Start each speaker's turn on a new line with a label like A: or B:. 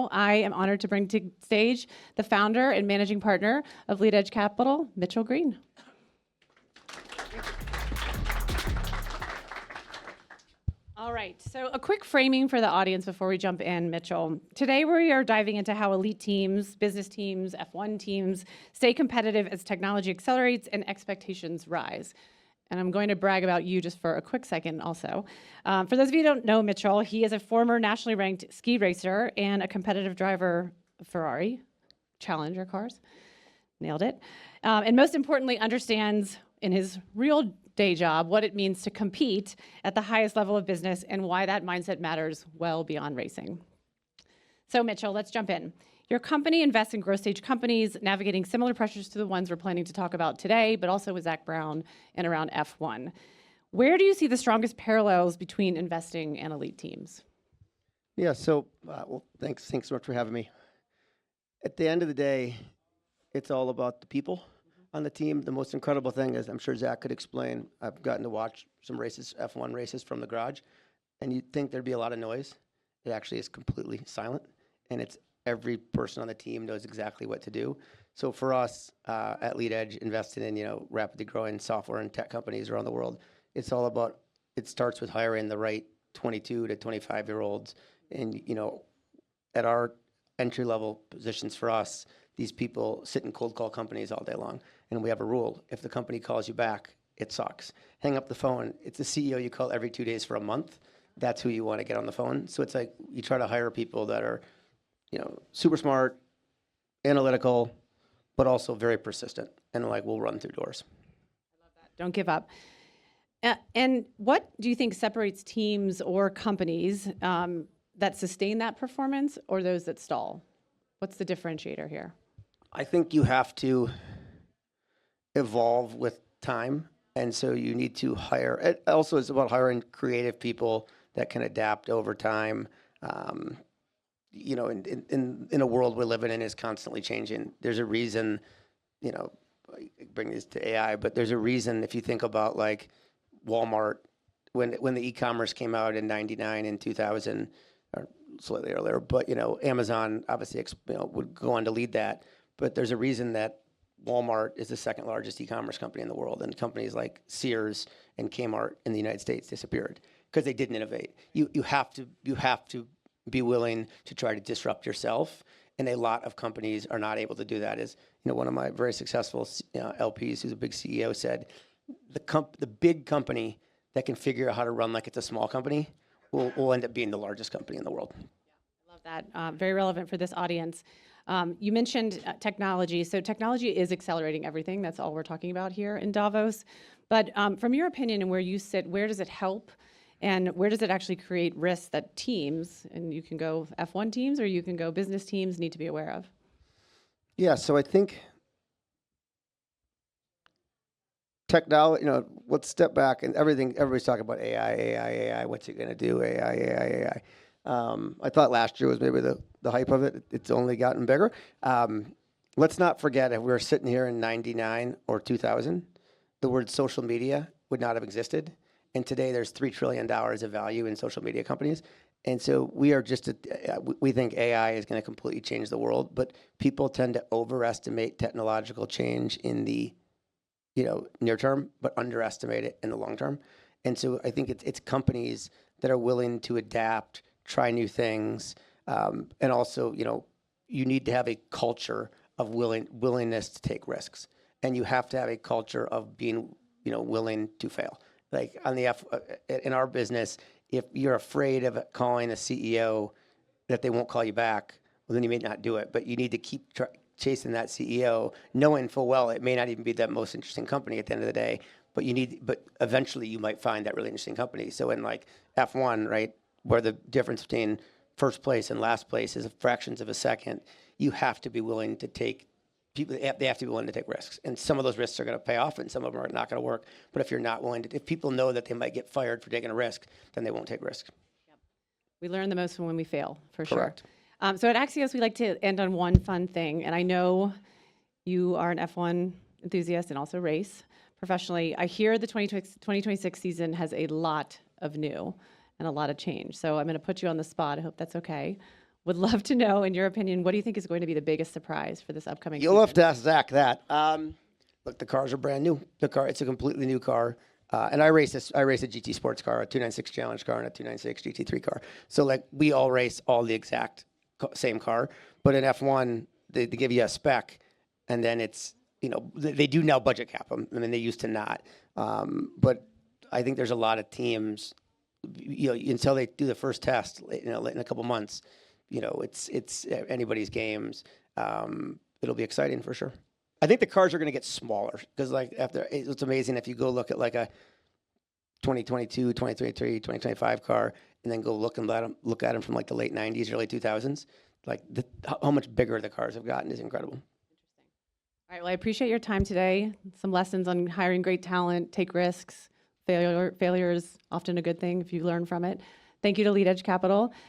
A: now I am honored to bring to stage the founder and managing partner of Lead Edge Capital, Mitchell Green. All right, so a quick framing for the audience before we jump in, Mitchell. Today we are diving into how elite teams, business teams, F1 teams stay competitive as technology accelerates and expectations rise. And I'm going to brag about you just for a quick second also. For those of you who don't know Mitchell, he is a former nationally ranked ski racer and a competitive driver of Ferrari, Challenger cars. Nailed it. And most importantly, understands in his real day job what it means to compete at the highest level of business and why that mindset matters well beyond racing. So Mitchell, let's jump in. Your company invests in growth stage companies, navigating similar pressures to the ones we're planning to talk about today, but also with Zach Brown and around F1. Where do you see the strongest parallels between investing and elite teams?
B: Yeah, so, well, thanks so much for having me. At the end of the day, it's all about the people on the team. The most incredible thing is, I'm sure Zach could explain, I've gotten to watch some races, F1 races from the garage, and you'd think there'd be a lot of noise. It actually is completely silent, and it's every person on the team knows exactly what to do. So for us at Lead Edge, investing in rapidly growing software and tech companies around the world, it's all about, it starts with hiring the right 22 to 25-year-olds. And at our entry level positions for us, these people sit in cold call companies all day long. And we have a rule: if the company calls you back, it sucks. Hang up the phone. It's the CEO you call every 2 days for a month. That's who you want to get on the phone. So it's like you try to hire people that are super smart, analytical, but also very persistent, and we'll run through doors.
A: I love that. Don't give up. And what do you think separates teams or companies that sustain that performance or those that stall? What's the differentiator here?
B: I think you have to evolve with time, and so you need to hire. It also is about hiring creative people that can adapt over time. In a world we're living in is constantly changing. There's a reason, I bring this to AI, but there's a reason if you think about Walmart, when the e-commerce came out in 99 and 2000, or slightly earlier, but Amazon obviously would go on to lead that. But there's a reason that Walmart is the second largest e-commerce company in the world, and companies like Sears and Kmart in the United States disappeared because they didn't innovate. You have to be willing to try to disrupt yourself, and a lot of companies are not able to do that. As one of my very successful LPs, who's a big CEO, said, the big company that can figure out how to run like it's a small company will end up being the largest company in the world.
A: Yeah, I love that. Very relevant for this audience. You mentioned technology. So technology is accelerating everything. That's all we're talking about here in Davos. But from your opinion and where you sit, where does it help? And where does it actually create risks that teams, and you can go F1 teams or you can go business teams, need to be aware of?
B: Yeah, so I think technology, let's step back and everybody's talking about AI, what's it going to do, AI. I thought last year was maybe the hype of it. It's only gotten bigger. Let's not forget, if we were sitting here in 99 or 2000, the word social media would not have existed. And today there's $3 trillion of value in social media companies. And so we think AI is going to completely change the world, but people tend to overestimate technological change in the near term, but underestimate it in the long term. And so I think it's companies that are willing to adapt, try new things, and also you need to have a culture of willingness to take risks, and you have to have a culture of being willing to fail. Like in our business, if you're afraid of calling a CEO that they won't call you back, well, then you may not do it. But you need to keep chasing that CEO, knowing full well it may not even be that most interesting company at the end of the day. But eventually you might find that really interesting company. So in F1, right, where the difference between first place and last place is fractions of a second, you have to be willing to take. They have to be willing to take risks, and some of those risks are going to pay off, and some of them are not going to work. But if you're not willing to, if people know that they might get fired for taking a risk, then they won't take risks.
A: Yep. We learn the most from when we fail, for
B: Correct.
A: sure. So at Axios, we like to end on one fun thing, and I know you are an F1 enthusiast and also race professionally. I hear the 2026 season has a lot of new and a lot of change. So I'm going to put you on the spot. I hope that's okay. would love to know, in your opinion, what do you think is going to be the biggest surprise for this upcoming
B: You'll
A: season?
B: have to ask Zach that. Look, the cars are brand new. It's a completely new car. And I race a GT sports car, a 296 Challenge car, and a 296 GT3 car. So like we all race all the exact same car. But in F1, they give you a spec, and then it's, they do now budget cap them. I mean, they used to not. But I think there's a lot of teams, until they do the first test, in a couple months, it's anybody's games. It'll be exciting for sure. I think the cars are going to get smaller because, like, it's amazing if you go look at like a 2022, 2023, 2025 car, and then go look at them from like the late 90s, early 2000s. Like how much bigger the cars have gotten is incredible.
A: All right, well, I appreciate your time today. Some lessons on hiring great talent, take risks. Failure is often a good thing if you learn from it. Thank you to Lead Edge Capital.